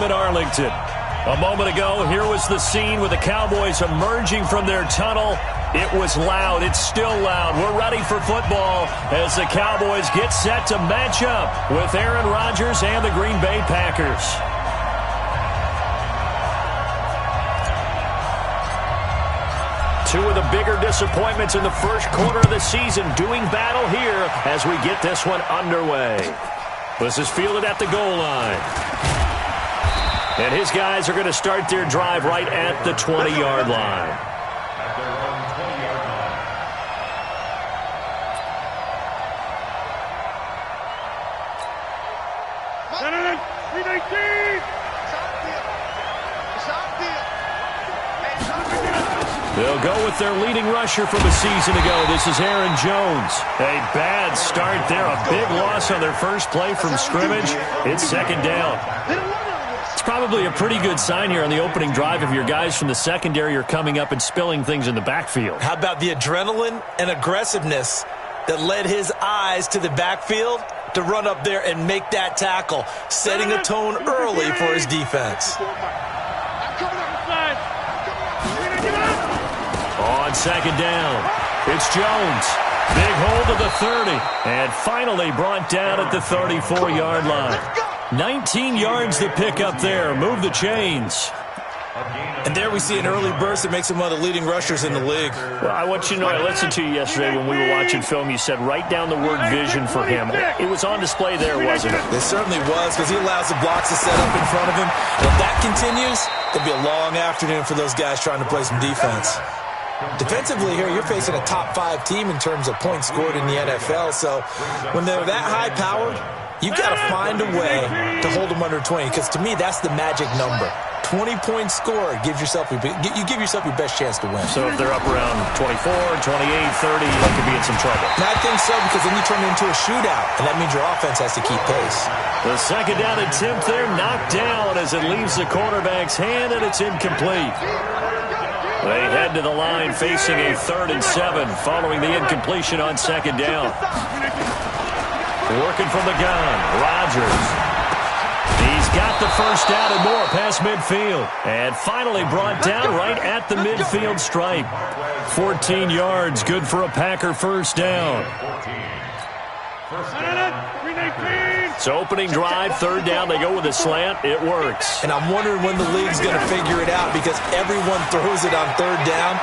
in Arlington. A moment ago, here was the scene with the Cowboys emerging from their tunnel. It was loud. It's still loud. We're ready for football as the Cowboys get set to match up with Aaron Rodgers and the Green Bay Packers. Two of the bigger disappointments in the first quarter of the season doing battle here as we get this one underway. This is fielded at the goal line. And his guys are going to start their drive right at the 20-yard line. They'll go with their leading rusher from a season ago. This is Aaron Jones. A bad start there. A big loss on their first play from scrimmage. It's second down. It's probably a pretty good sign here on the opening drive if your guys from the secondary are coming up and spilling things in the backfield. How about the adrenaline and aggressiveness that led his eyes to the backfield to run up there and make that tackle, setting a tone early for his defense. On second down, it's Jones. Big hold of the 30, and finally brought down at the 34-yard line. 19 yards to pick up there. Move the chains. And there we see an early burst that makes him one of the leading rushers in the league. Well, I want you to know, I listened to you yesterday when we were watching film. You said write down the word vision for him. It was on display there, wasn't it? It certainly was, because he allows the blocks to set up in front of him. And if that continues, it'll be a long afternoon for those guys trying to play some defense. Defensively here, you're facing a top-5 team in terms of points scored in the NFL. So when they're that high-powered, you've got to find a way to hold them under 20, because to me, that's the magic number. 20 points scored gives yourself you give yourself your best chance to win. So if they're up around 24, 28, 30, they could be in some trouble. And I think so, because then you turn it into a shootout, and that means your offense has to keep pace. The second down attempt there knocked down as it leaves the quarterback's hand, and it's incomplete. They head to the line facing a 3rd and 7 following the incompletion on second down. Working from the gun, Rodgers. He's got the first down and more past midfield. And finally brought down right at the midfield stripe. 14 yards, good for a Packer first down. So opening drive, 3rd down, they go with a slant. It works. And I'm wondering when the league's going to figure it out, because everyone throws it on 3rd down.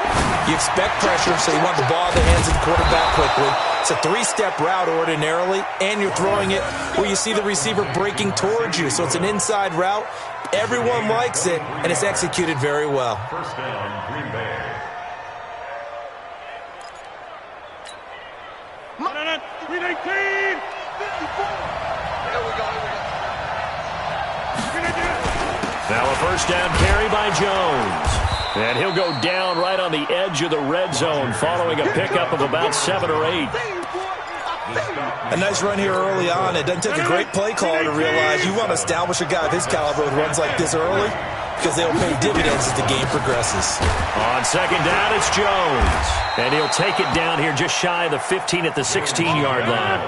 You expect pressure, so you want the ball in the hands of the quarterback quickly. It's a 3-step route ordinarily, and you're throwing it where you see the receiver breaking towards you. So it's an inside route. Everyone likes it, and it's executed very well. First down, Green Bay. Now a first down carry by Jones. And he'll go down right on the edge of the red zone following a pickup of about 7 or 8. A nice run here early on. It doesn't take a great play caller to realize you want to establish a guy of his caliber who runs like this early, because they'll pay dividends as the game progresses. On second down, it's Jones. And he'll take it down here just shy of the 15 at the 16-yard line.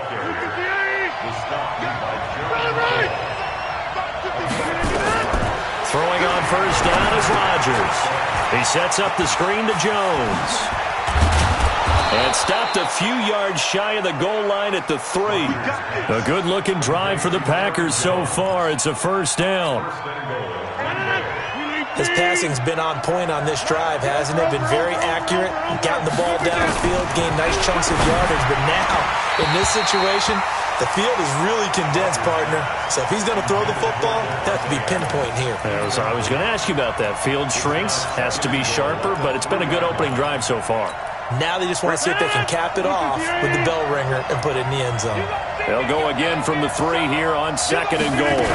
Throwing on first down is Rodgers. He sets up the screen to Jones. And stopped a few yards shy of the goal line at the 3. A good-looking drive for the Packers so far. It's a first down. His passing's been on point on this drive, hasn't it? Been very accurate, gotten the ball downfield, gained nice chunks of yardage. But now, in this situation, the field is really condensed, partner. So if he's going to throw the football, that has to be pinpoint here. I was going to ask you about that. Field shrinks, has to be sharper, but it's been a good opening drive so far. Now they just want to see if they can cap it off with the bell ringer and put it in the end zone. They'll go again from the 3 here on 2nd and goal.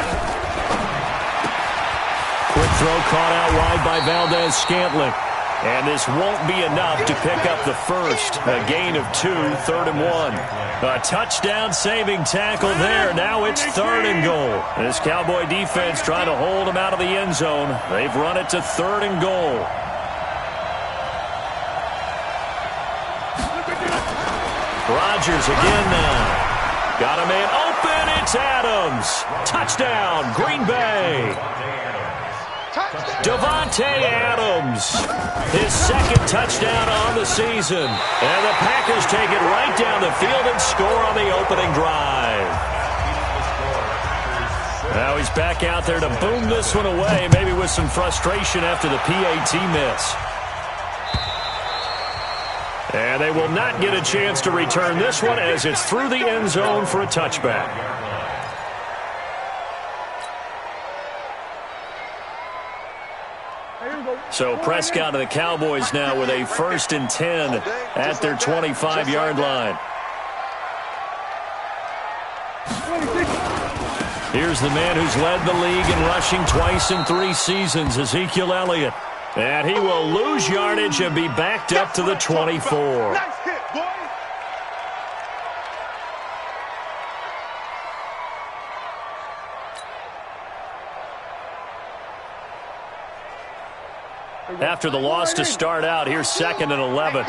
Quick throw caught out wide by Valdez-Scantling. And this won't be enough to pick up the first. A gain of 2, 3rd and 1. A touchdown-saving tackle there. Now it's 3rd and goal. This Cowboy defense trying to hold them out of the end zone. They've run it to 3rd and goal. Rodgers again now. Got a man open. It's It's Adams. Touchdown, Green Bay. Davante Adams, his second touchdown on the season. And the Packers take it right down the field and score on the opening drive. Now he's back out there to boom this one away, maybe with some frustration after the PAT miss. And they will not get a chance to return this one as it's through the end zone for a touchback. So Prescott and the Cowboys now with a 1st and 10 at their 25-yard line. Here's the man who's led the league in rushing twice in 3 seasons, Ezekiel Elliott. And he will lose yardage and be backed up to the 24. After the loss to start out, here's 2nd and 11.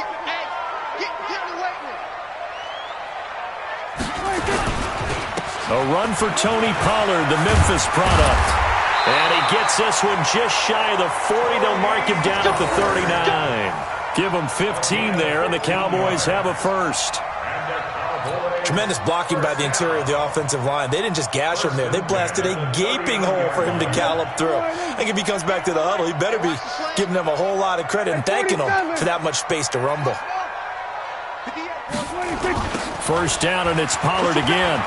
A run for Tony Pollard, the Memphis product. And he gets this one just shy of the 40. They'll mark him down at the 39. Give him 15 there, and the Cowboys have a first. Tremendous blocking by the interior of the offensive line. They didn't just gash him there. They blasted a gaping hole for him to gallop through. I think if he comes back to the huddle, he better be giving them a whole lot of credit and thanking them for that much space to rumble. First down, and it's Pollard again.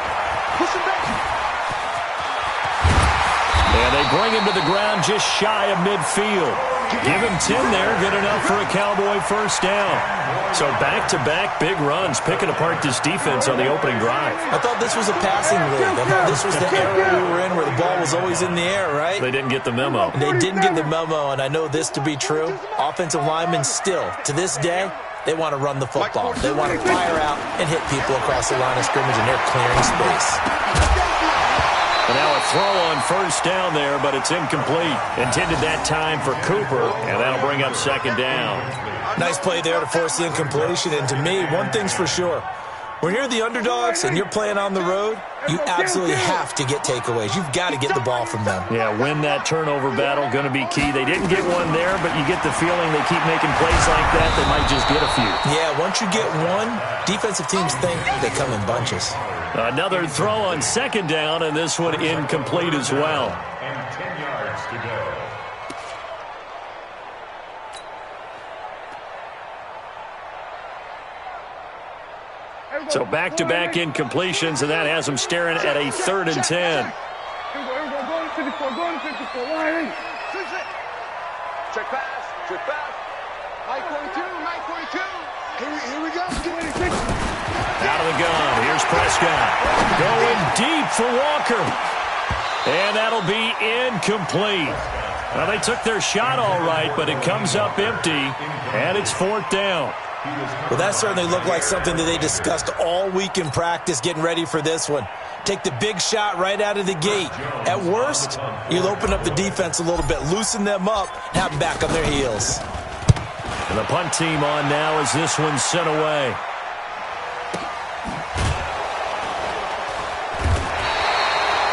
And they bring him to the ground just shy of midfield. Give him 10 there, good enough for a Cowboy first down. So back-to-back big runs, picking apart this defense on the opening drive. I thought this was a passing league. I thought this was the era we were in where the ball was always in the air, right? They didn't get the memo. And they didn't get the memo, and I know this to be true. Offensive linemen still, to this day, they want to run the football. They want to fire out and hit people across the line of scrimmage, and they're clearing space. And now a throw on first down there, but it's incomplete. Intended that time for Cooper, and that'll bring up 2nd down. Nice play there to force the incompletion, and to me, one thing's for sure. When you're the underdogs and you're playing on the road, you absolutely have to get takeaways. You've got to get the ball from them. Yeah, win that turnover battle, going to be key. They didn't get one there, but you get the feeling they keep making plays like that, they might just get a few. Yeah, once you get one, defensive teams think they come in bunches. Another throw on 2nd down, and this one incomplete as well. And 10 yards to go. So back-to-back incompletions, and that has them staring at a 3rd and 10. Check pass. Check pass. Mike 42. Here we go. Out of the gun. Here's Prescott. Going deep for Walker. And that'll be incomplete. Well, they took their shot all right, but it comes up empty, and it's 4th down. Well, that certainly looked like something that they discussed all week in practice getting ready for this one. Take the big shot right out of the gate. At worst, you'll open up the defense a little bit, loosen them up, and have them back on their heels. And the punt team on now as this one's sent away.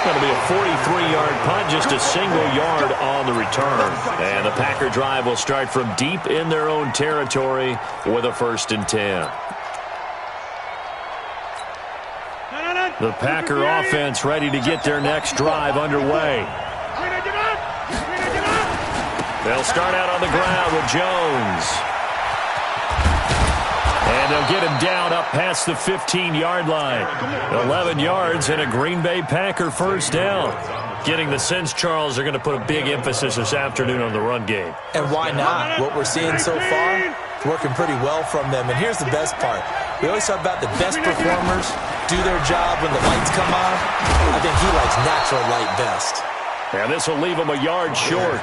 Going to be a 43-yard punt, just a single yard on the return. And the Packer drive will start from deep in their own territory with a 1st and 10. The Packer offense ready to get their next drive underway. They'll start out on the ground with Jones. And they'll get him down up past the 15-yard line. 11 yards and a Green Bay Packer first down. Getting the sense, Charles, they're going to put a big emphasis this afternoon on the run game. And why not? What we're seeing so far is working pretty well from them. And here's the best part. We always talk about the best performers do their job when the lights come on. I think he likes natural light best. And this will leave him a yard short.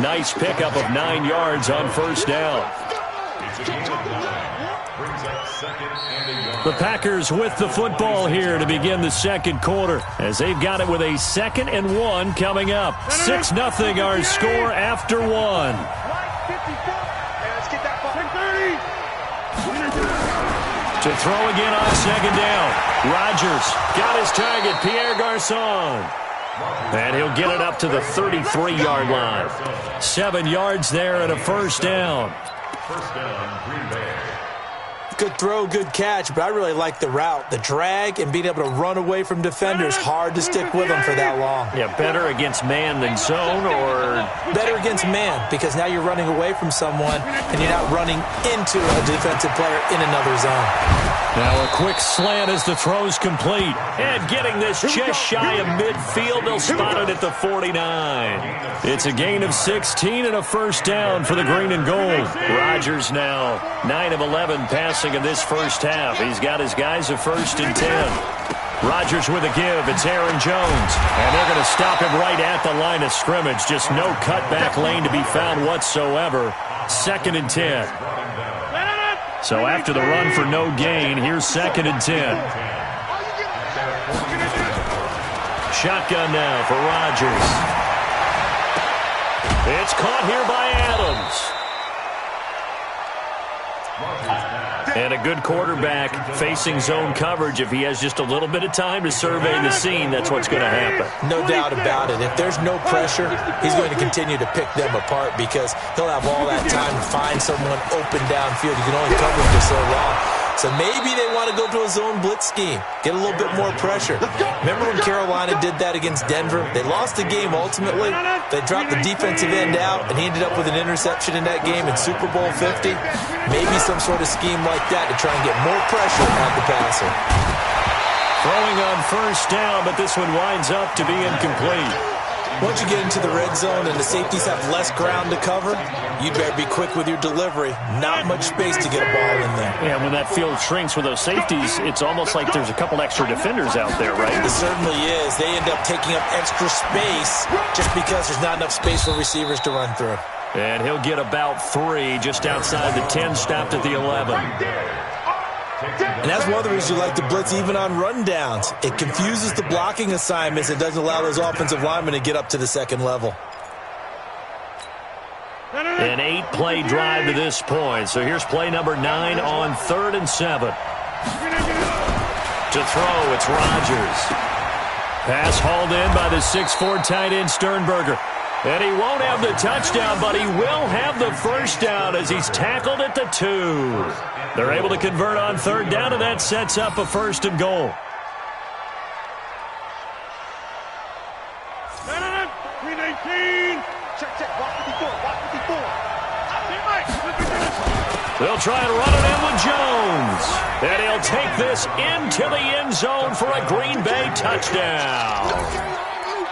Nice pickup of 9 yards on first down. The Packers with the football here to begin the second quarter as they've got it with a 2nd and 1 coming up. 6-0 our score after 1. To throw again on second down. Rodgers got his target, Pierre Garçon. And he'll get it up to the 33-yard line. 7 yards there and a first down. First down, Green Bay. Good throw, good catch, but I really like the route. The drag and being able to run away from defenders, hard to stick with them for that long. Yeah, better against man than zone, or? Better against man, because now you're running away from someone and you're not running into a defensive player in another zone. Now a quick slant as the throw's complete. And getting this just shy of midfield, they'll spot it at the 49. It's a gain of 16 and a first down for the green and gold. Rodgers now 9 of 11 passing in this first half. He's got his guys a 1st and 10. Rodgers with a give. It's Aaron Jones. And they're going to stop him right at the line of scrimmage. Just no cutback lane to be found whatsoever. 2nd and 10. So after the run for no gain, here's 2nd and 10. Shotgun now for Rodgers. It's caught here by Adams. And a good quarterback facing zone coverage. If he has just a little bit of time to survey the scene, that's what's going to happen. No doubt about it. If there's no pressure, he's going to continue to pick them apart because he'll have all that time to find someone open downfield. You can only cover him for so long. So maybe they want to go to a zone blitz scheme, get a little bit more pressure. Remember when Carolina did that against Denver? They lost the game ultimately. They dropped the defensive end out, and he ended up with an interception in that game in Super Bowl 50. Maybe some sort of scheme like that to try and get more pressure on the passer. Throwing on first down, but this one winds up to be incomplete. Once you get into the red zone and the safeties have less ground to cover, you better be quick with your delivery. Not much space to get a ball in there. Yeah, when that field shrinks with those safeties, it's almost like there's a couple extra defenders out there, right? It certainly is. They end up taking up extra space just because there's not enough space for receivers to run through. And he'll get about 3 just outside the 10, stopped at the 11. And that's one of the reasons you like to blitz even on rundowns. It confuses the blocking assignments and doesn't allow those offensive linemen to get up to the second level. An 8-play drive to this point. So here's play number 9 on 3rd and 7. To throw, it's Rodgers. Pass hauled in by the 6'4" tight end Sternberger. And he won't have the touchdown, but he will have the first down as he's tackled at the 2. They're able to convert on 3rd down, and that sets up a 1st and goal. They'll try and run it in with Jones. And he'll take this into the end zone for a Green Bay touchdown.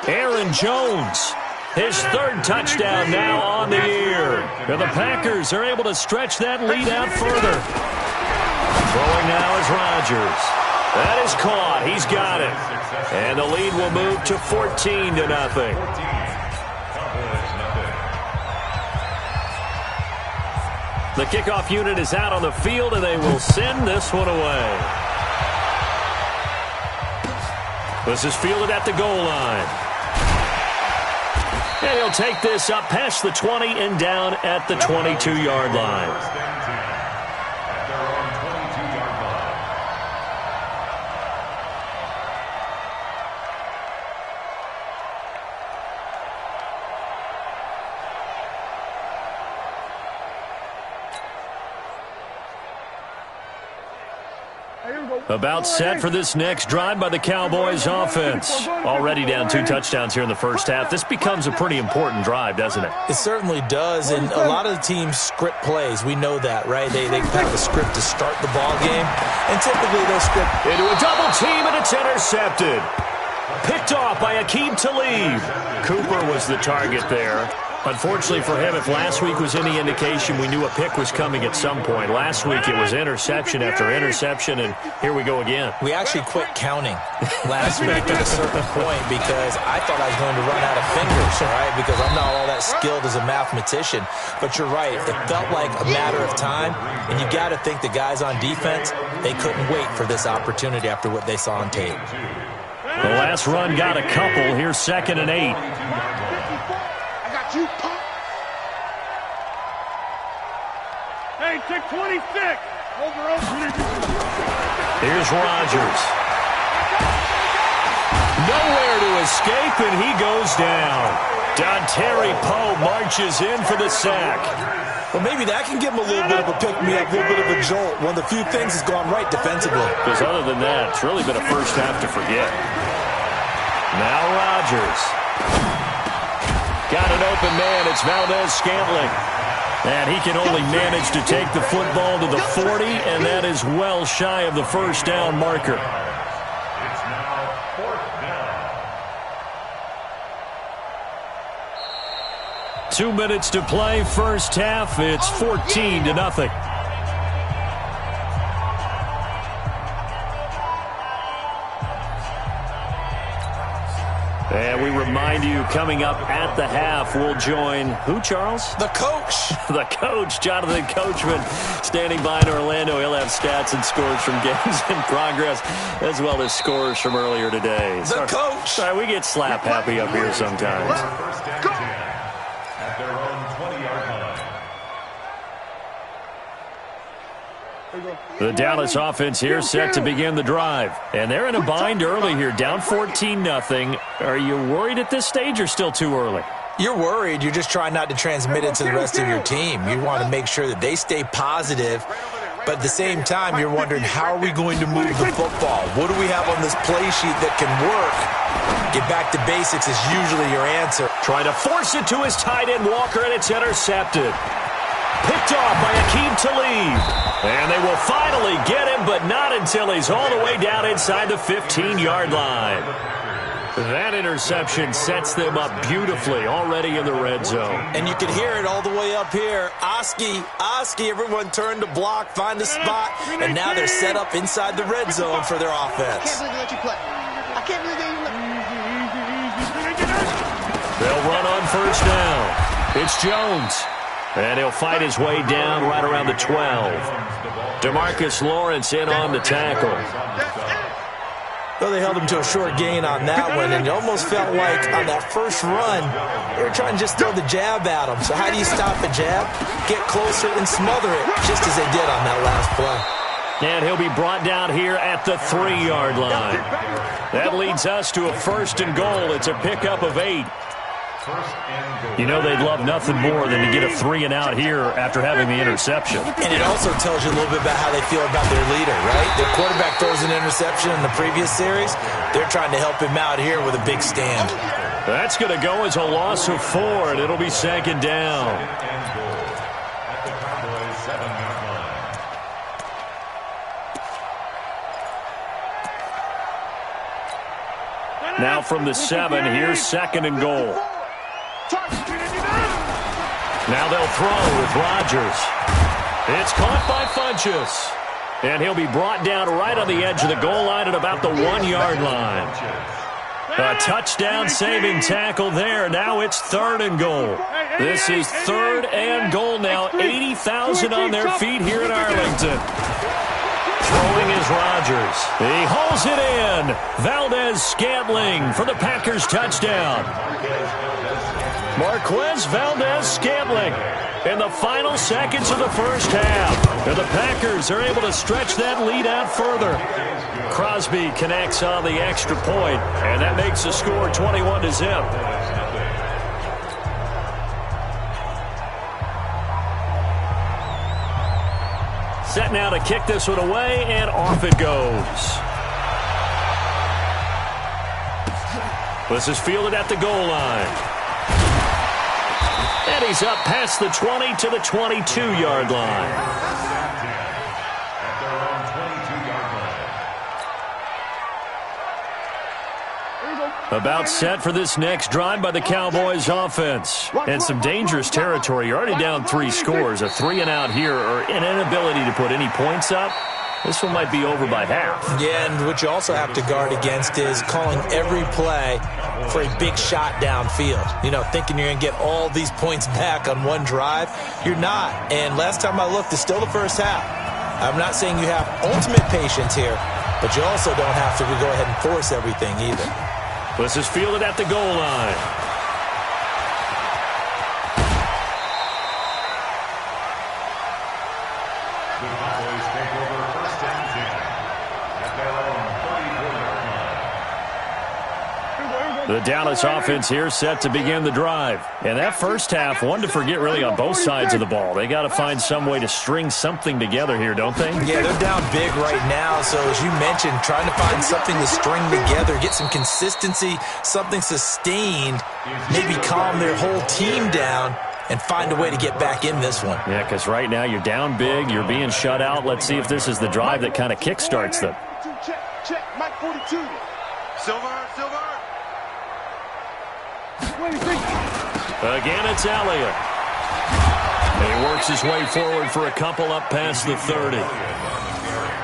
Aaron Jones, his 3rd touchdown now on the year. And the Packers are able to stretch that lead out further. Throwing now is Rodgers. That is caught. He's got it. And the lead will move to 14-0. The kickoff unit is out on the field, and they will send this one away. This is fielded at the goal line. And he'll take this up past the 20 and down at the 22-yard line. About set for this next drive by the Cowboys offense. Already down 2 touchdowns here in the first half. This becomes a pretty important drive, doesn't it? It certainly does, and a lot of the teams script plays. We know that, right? They have a script to start the ball game, and typically they'll script into a double team, and it's intercepted. Picked off by Aqib Talib. Cooper was the target there. Unfortunately for him, if last week was any indication, we knew a pick was coming at some point. Last week it was interception after interception, and here we go again. We actually quit counting last week at a certain point because I thought I was going to run out of fingers, all right, because I'm not all that skilled as a mathematician. But you're right. It felt like a matter of time, and you got to think the guys on defense, they couldn't wait for this opportunity after what they saw on tape. The last run got a couple. Here's 2nd and 8. Hey, check 26. Here's Rodgers. Nowhere to escape, and he goes down. Dontari Poe marches in for the sack. Well, maybe that can give him a little bit of a pick-me-up, a little bit of a jolt. One of the few things that's gone right defensively. Because other than that, it's really been a first half to forget. Now Rodgers. Got an open man. It's Valdez-Scantling. And he can only manage to take the football to the 40, and that is well shy of the first down marker. It's now 4th down. 2 minutes to play, first half. It's 14-0. And we remind you, coming up at the half, we'll join who, Charles? The coach. The coach, Jonathan Coachman, standing by in Orlando. He'll have stats and scores from games in progress, as well as scores from earlier today. The coach. Sorry, we get slap happy up here sometimes. First and 10 at their own 20-yard line. The Dallas offense here set to begin the drive. And they're in a bind early here, down 14-0. Are you worried at this stage or still too early? You're worried. You're just trying not to transmit it to the rest of your team. You want to make sure that they stay positive. But at the same time, you're wondering, how are we going to move the football? What do we have on this play sheet that can work? Get back to basics is usually your answer. Trying to force it to his tight end, Walker, and it's intercepted. Picked off by Akeem Talib. And they will finally get him, but not until he's all the way down inside the 15-yard line. That interception sets them up beautifully already in the red zone. And you can hear it all the way up here. Oski, everyone turned to block, find a spot, and now they're set up inside the red zone for their offense. I can't believe they let you play. They'll run on first down. It's Jones. And he'll fight his way down right around the 12. DeMarcus Lawrence in on the tackle. Well, they held him to a short gain on that one, and it almost felt like on that first run, they were trying to just throw the jab at him. So how do you stop a jab? Get closer and smother it, just as they did on that last play. And he'll be brought down here at the 3-yard line. That leads us to a 1st and goal. It's a pickup of 8. You know they'd love nothing more than to get a 3-and-out here after having the interception. And it also tells you a little bit about how they feel about their leader, right? Their quarterback throws an interception in the previous series. They're trying to help him out here with a big stand. That's going to go as a loss of 4, and it'll be 2nd down. At the Cowboys' 7-yard line. Now from the 7, here's 2nd and goal. Now they'll throw with Rodgers. It's caught by Funchess. And he'll be brought down right on the edge of the goal line at about the 1-yard line. A touchdown saving tackle there. Now it's 3rd and goal. This is 3rd and goal now. 80,000 on their feet here in Arlington. Throwing is Rodgers. He hauls it in. Valdez-Scantling for the Packers touchdown. Marquez Valdez-Scantling in the final seconds of the first half. And the Packers are able to stretch that lead out further. Crosby connects on the extra point, and that makes the score 21-0. Set now to kick this one away, and off it goes. This is fielded at the goal line. And he's up past the 20 to the 22-yard line. At their own 22-yard line. About set for this next drive by the Cowboys offense. And some dangerous territory. You're already down 3 scores. A 3-and-out here, or an inability to put any points up. This one might be over by half. Yeah, and what you also have to guard against is calling every play for a big shot downfield. You know, thinking you're going to get all these points back on one drive. You're not. And last time I looked, it's still the first half. I'm not saying you have ultimate patience here, but you also don't have to go ahead and force everything either. This is fielded at the goal line. The Cowboys take The Dallas offense here set to begin the drive. And that first half, one to forget really on both sides of the ball. They got to find some way to string something together here, don't they? Yeah, they're down big right now. So as you mentioned, trying to find something to string together, get some consistency, something sustained, maybe calm their whole team down and find a way to get back in this one. Yeah, because right now you're down big, you're being shut out. Let's see if this is the drive that kind of kickstarts them. Check, Mike 42. Silver. Again, it's Elliott. He works his way forward for a couple up past the 30.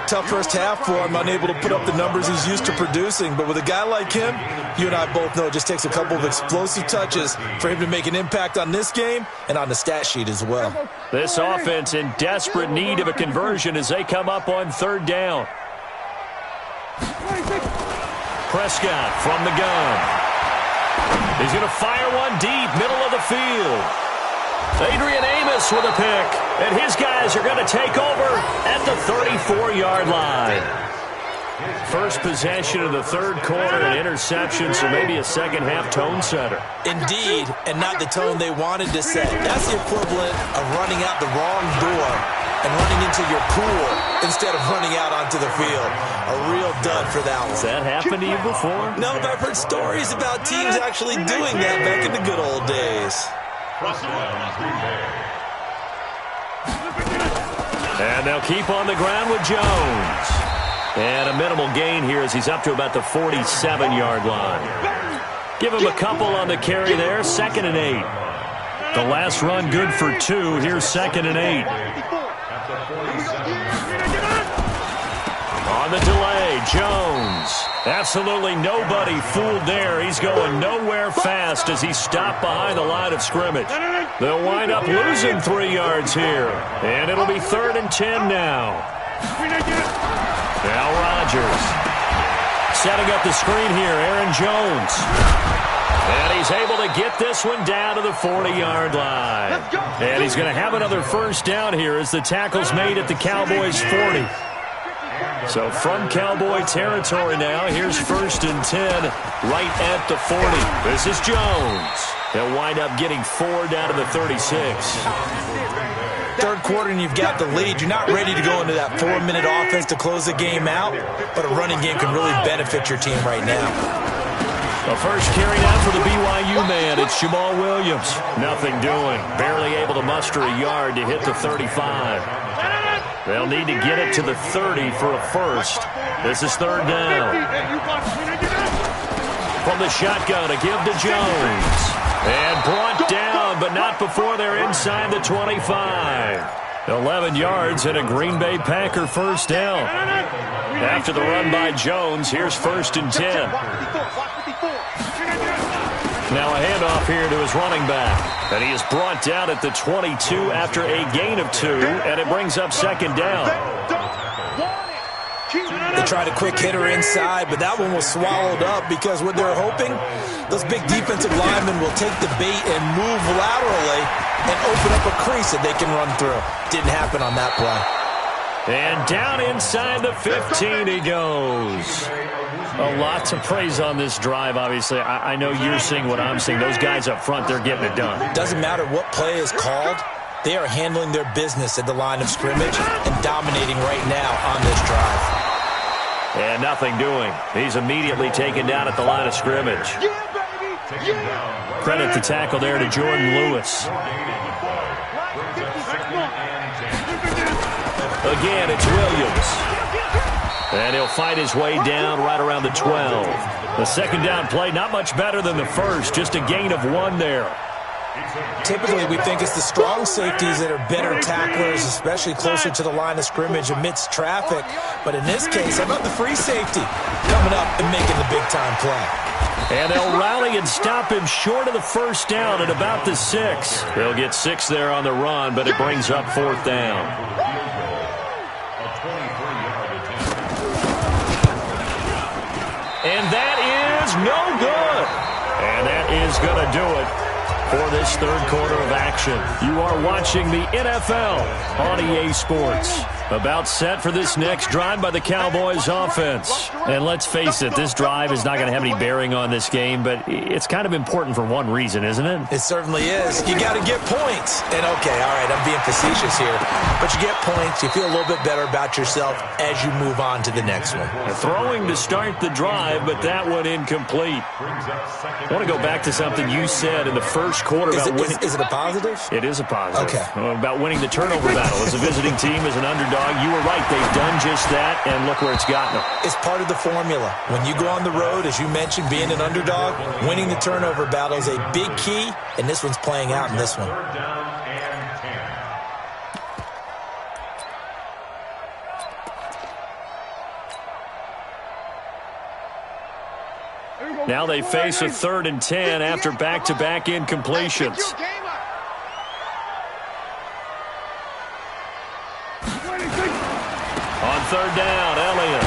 Tough first half for him, unable to put up the numbers he's used to producing. But with a guy like him, you and I both know it just takes a couple of explosive touches for him to make an impact on this game and on the stat sheet as well. This offense in desperate need of a conversion as they come up on third down. Prescott from the gun. He's going to fire one deep, middle of the field. Adrian Amos with a pick, and his guys are going to take over at the 34-yard line. First possession of the third quarter, an interception, so maybe a second-half tone setter. Indeed, and not the tone they wanted to set. That's the equivalent of running out the wrong door and running into your pool instead of running out onto the field. A real dud for that one. Has that happened to you before? No, but I've heard stories about teams actually doing that back in the good old days. And they'll keep on the ground with Jones. And a minimal gain here as he's up to about the 47-yard line. Give him a couple on the carry there, 2nd and 8. The last run good for 2. Here's 2nd and 8. On the delay, Jones. Absolutely nobody fooled there. He's going nowhere fast as he's stopped behind the line of scrimmage. They'll wind up losing 3 yards here. And it'll be 3rd and 10 now. Now Rodgers. Setting up the screen here, Aaron Jones. And he's able to get this one down to the 40-yard line. And he's going to have another first down here as the tackle's made at the Cowboys' 40. So from Cowboy territory now, here's 1st and 10 right at the 40. This is Jones. He'll wind up getting 4 down to the 36. Third quarter and you've got the lead. You're not ready to go into that 4-minute offense to close the game out, but a running game can really benefit your team right now. The first carry out for the BYU man. It's Jamal Williams. Nothing doing. Barely able to muster a yard to hit the 35. They'll need to get it to the 30 for a first. This is 3rd down. From the shotgun, a give to Jones. And brought down, but not before they're inside the 25. 11 yards and a Green Bay Packer first down. After the run by Jones, here's 1st and 10. Now a handoff here to his running back. And he is brought down at the 22 after a gain of 2, and it brings up 2nd down. They tried a quick hitter inside, but that one was swallowed up because what they're hoping, those big defensive linemen will take the bait and move laterally and open up a crease that they can run through. Didn't happen on that play. And down inside the 15 he goes. A lot to praise on this drive, obviously. I know you're seeing what I'm seeing. Those guys up front, they're getting it done. Doesn't matter what play is called. They are handling their business at the line of scrimmage and dominating right now on this drive. And nothing doing. He's immediately taken down at the line of scrimmage. Credit the tackle there to Jordan Lewis. Again, it's Williams. And he'll fight his way down right around the 12. The 2nd down play, not much better than the first. Just a gain of 1 there. Typically, we think it's the strong safeties that are better tacklers, especially closer to the line of scrimmage amidst traffic. But in this case, how about the free safety coming up and making the big-time play? And they'll rally and stop him short of the first down at about the 6. They'll get 6 there on the run, but it brings up 4th down. And that is no good. And that is going to do it for this third quarter of action. You are watching the NFL on EA Sports. About set for this next drive by the Cowboys offense. And let's face it, this drive is not going to have any bearing on this game, but it's kind of important for one reason, isn't it? It certainly is. You got to get points. And okay, all right, I'm being facetious here, but you get points, you feel a little bit better about yourself as you move on to the next one. Throwing to start the drive, but that one incomplete. I want to go back to something you said in the first quarter about winning. Is it a positive? It is a positive. Okay. About winning the turnover battle. As a visiting team, as an underdog, you were right. They've done just that, and look where it's gotten them. It's part of the formula. When you go on the road, as you mentioned, being an underdog, winning the turnover battle is a big key, and this one's playing out in this one. Now they face a 3rd and 10 after back-to-back incompletions. On 3rd down, Elliott.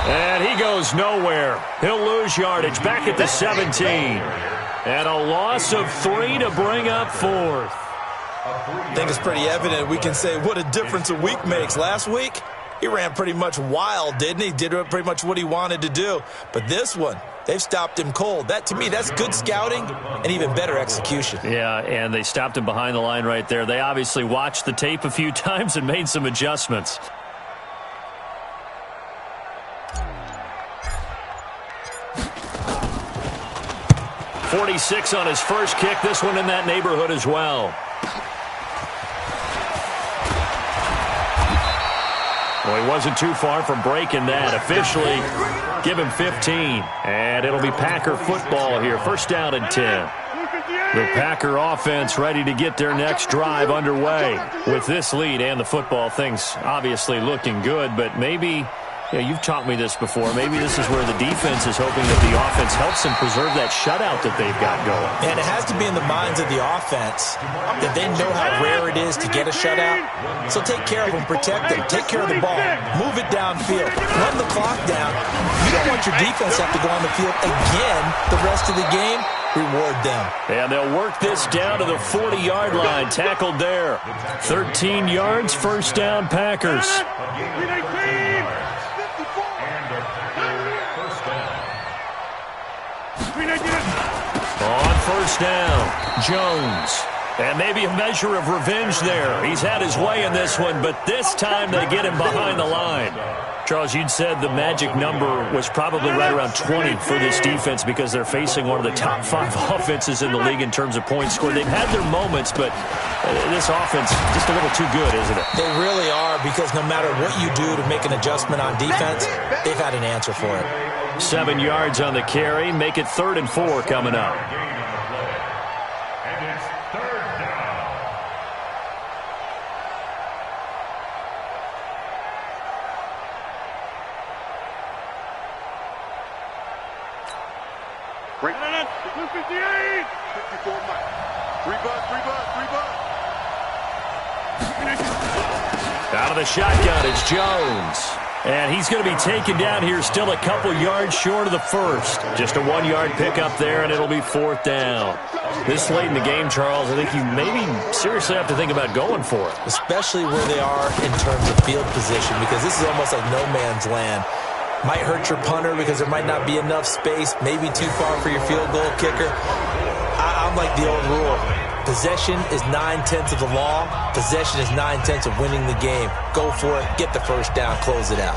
And he goes nowhere. He'll lose yardage back at the 17. And a loss of 3 to bring up 4th. I think it's pretty evident. We can say what a difference a week makes. Last week, he ran pretty much wild, didn't he? Did pretty much what he wanted to do. But this one, they've stopped him cold. That, to me, that's good scouting and even better execution. Yeah, and they stopped him behind the line right there. They obviously watched the tape a few times and made some adjustments. .46 on his first kick. This one in that neighborhood as well. Well, he wasn't too far from breaking that. Officially, give him 15. And it'll be Packer football here. 1st down and 10. The Packer offense ready to get their next drive underway. With this lead and the football, things obviously looking good, but maybe... Yeah, you've taught me this before. Maybe this is where the defense is hoping that the offense helps them preserve that shutout that they've got going. And it has to be in the minds of the offense that they know how rare it is to get a shutout. So take care of them, protect them, take care of the ball, move it downfield, run the clock down. You don't want your defense to have to go on the field again the rest of the game. Reward them. And they'll work this down to the 40-yard line. Tackled there. 13 yards, 1st down, Packers. On 1st down, Jones. And maybe a measure of revenge there. He's had his way in this one, but this time they get him behind the line. Charles, you'd said the magic number was probably right around 20 for this defense because they're facing one of the top 5 offenses in the league in terms of points scored. They've had their moments, but this offense just a little too good, isn't it? They really are, because no matter what you do to make an adjustment on defense, they've had an answer for it. 7 yards on the carry. Make it 3rd and 4 coming up. Break. 58. 54 Mike. 3 bucks. Out of the shotgun, it's Jones. And he's going to be taken down here, still a couple yards short of the 1st. Just a 1-yard pickup there, and it'll be 4th down. This late in the game, Charles, I think you maybe seriously have to think about going for it. Especially where they are in terms of field position, because this is almost like no man's land. Might hurt your punter because there might not be enough space, maybe too far for your field goal kicker. I'm like the old rule. Possession is 9/10 of the law. Possession is 9/10 of winning the game. Go for it. Get the 1st down. Close it out.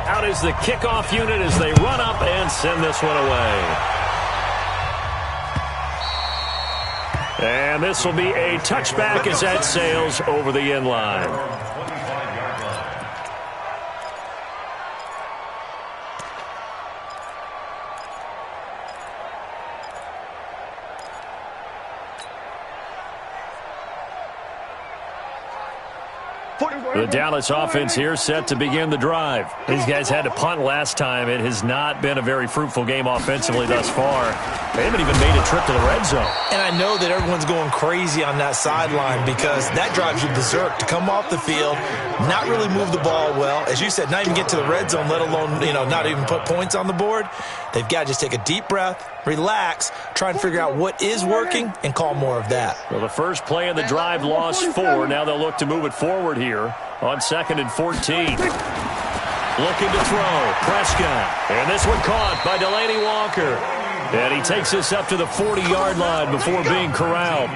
Out is the kickoff unit as they run up and send this one away. And this will be a touchback as that sails over the end line. The Dallas offense here set to begin the drive. These guys had to punt last time. It has not been a very fruitful game offensively thus far. They haven't even made a trip to the red zone. And I know that everyone's going crazy on that sideline because that drives you berserk to come off the field, not really move the ball well. As you said, not even get to the red zone, let alone, not even put points on the board. They've got to just take a deep breath, relax, try and figure out what is working, and call more of that. Well, the first play of the drive lost 4. Now they'll look to move it forward here on 2nd and 14. Looking to throw. Prescott. And this one caught by Delaney Walker. And he takes us up to the 40-yard line before being corralled.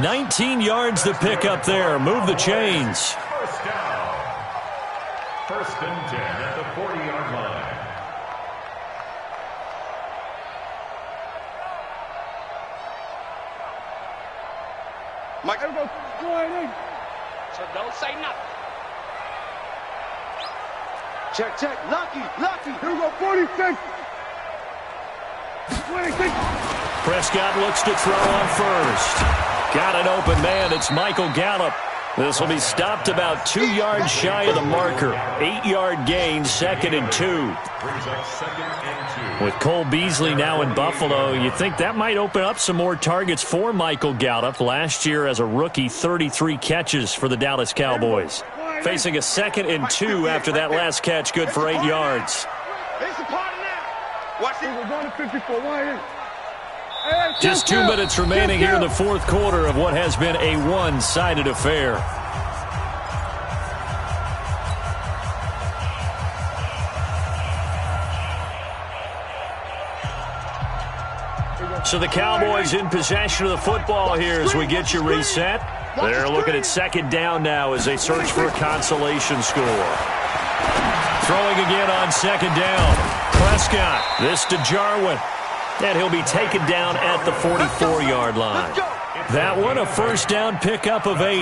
19 yards to pick up there. Move the chains. First down. 1st and 10 at the 40-yard line. Mike, go ahead. So don't say nothing. Check. Lucky. Here we go, 46. 26. Prescott looks to throw on first. Got an open man. It's Michael Gallup. This will be stopped about 2 yards shy of the marker. 8-yard gain, 2nd and 2. Brings up 2nd and 2. With Cole Beasley now in Buffalo, you think that might open up some more targets for Michael Gallup. Last year as a rookie, 33 catches for the Dallas Cowboys. Facing a 2nd and 2 after that last catch, good for 8 yards. It's a party now. Watch it. We're going to 54. Why? Just 2 minutes remaining here in the 4th quarter of what has been a one-sided affair. So the Cowboys in possession of the football here as we get you reset. They're looking at 2nd down now as they search for a consolation score. Throwing again on 2nd down. Prescott, this to Jarwin. And he'll be taken down at the 44-yard line. That one, a 1st down pickup of 8.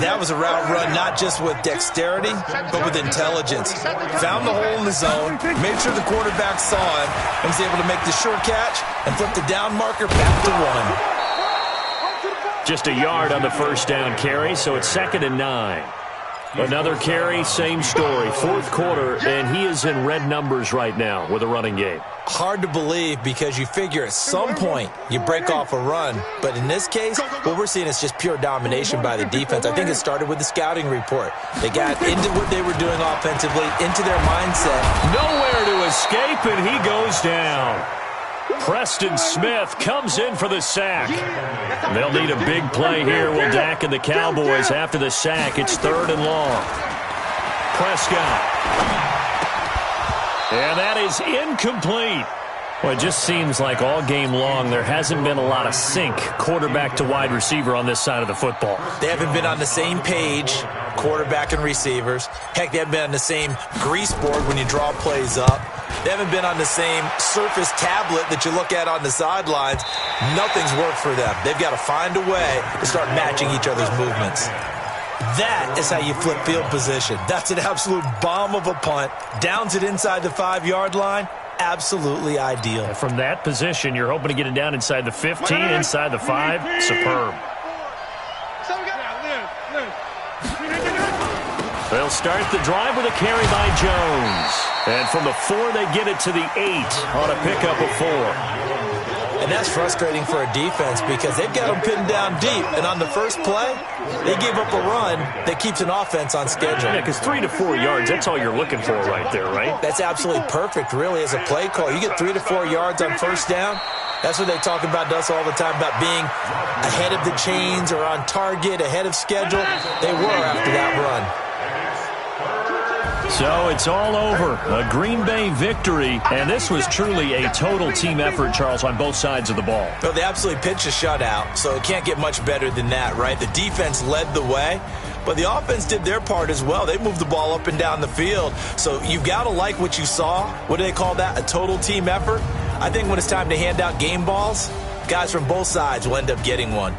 That was a route run not just with dexterity, but with intelligence. Found the hole in the zone, made sure the quarterback saw him, and was able to make the sure catch and flip the down marker back to 1. Just a yard on the 1st down carry, so it's 2nd and 9. Another carry, same story. 4th quarter, and he is in red numbers right now with a running game. Hard to believe because you figure at some point you break off a run. But in this case, what we're seeing is just pure domination by the defense. I think it started with the scouting report. They got into what they were doing offensively, into their mindset. Nowhere to escape, and he goes down. Preston Smith comes in for the sack. They'll need a big play here. Will Dak and the Cowboys after the sack. It's 3rd and long. Prescott. And that is incomplete. Well, it just seems like all game long there hasn't been a lot of sync quarterback to wide receiver on this side of the football. They haven't been on the same page, quarterback and receivers. Heck, they haven't been on the same grease board when you draw plays up. They haven't been on the same surface tablet that you look at on the sidelines. Nothing's worked for them. They've got to find a way to start matching each other's movements. That is how you flip field position. That's an absolute bomb of a punt. Downs it inside the 5-yard line. Absolutely ideal. From that position, you're hoping to get it down inside the 15, inside the 5. Superb. They'll start the drive with a carry by Jones. And from the 4, they get it to the 8 on a pickup of 4. And that's frustrating for a defense because they've got them pinned down deep. And on the first play, they give up a run that keeps an offense on schedule. Yeah, because 3 to 4 yards, that's all you're looking for right there, right? That's absolutely perfect, really, as a play call. You get 3 to 4 yards on 1st down. That's what they talk about us all the time, about being ahead of the chains or on target, ahead of schedule. They were after that run. So it's all over. A Green Bay victory, and this was truly a total team effort, Charles, on both sides of the ball. Well, they absolutely pitched a shutout, so it can't get much better than that, right? The defense led the way, but the offense did their part as well. They moved the ball up and down the field, so you've got to like what you saw. What do they call that? A total team effort? I think when it's time to hand out game balls, guys from both sides will end up getting one.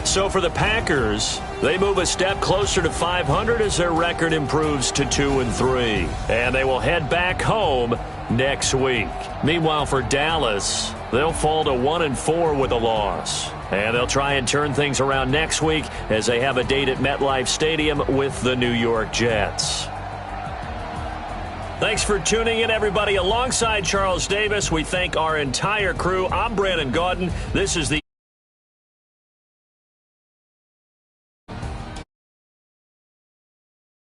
So for the Packers, they move a step closer to 500 as their record improves to 2-3. And they will head back home next week. Meanwhile, for Dallas, they'll fall to 1-4 with a loss. And they'll try and turn things around next week as they have a date at MetLife Stadium with the New York Jets. Thanks for tuning in, everybody. Alongside Charles Davis, we thank our entire crew. I'm Brandon Gaudin. This is the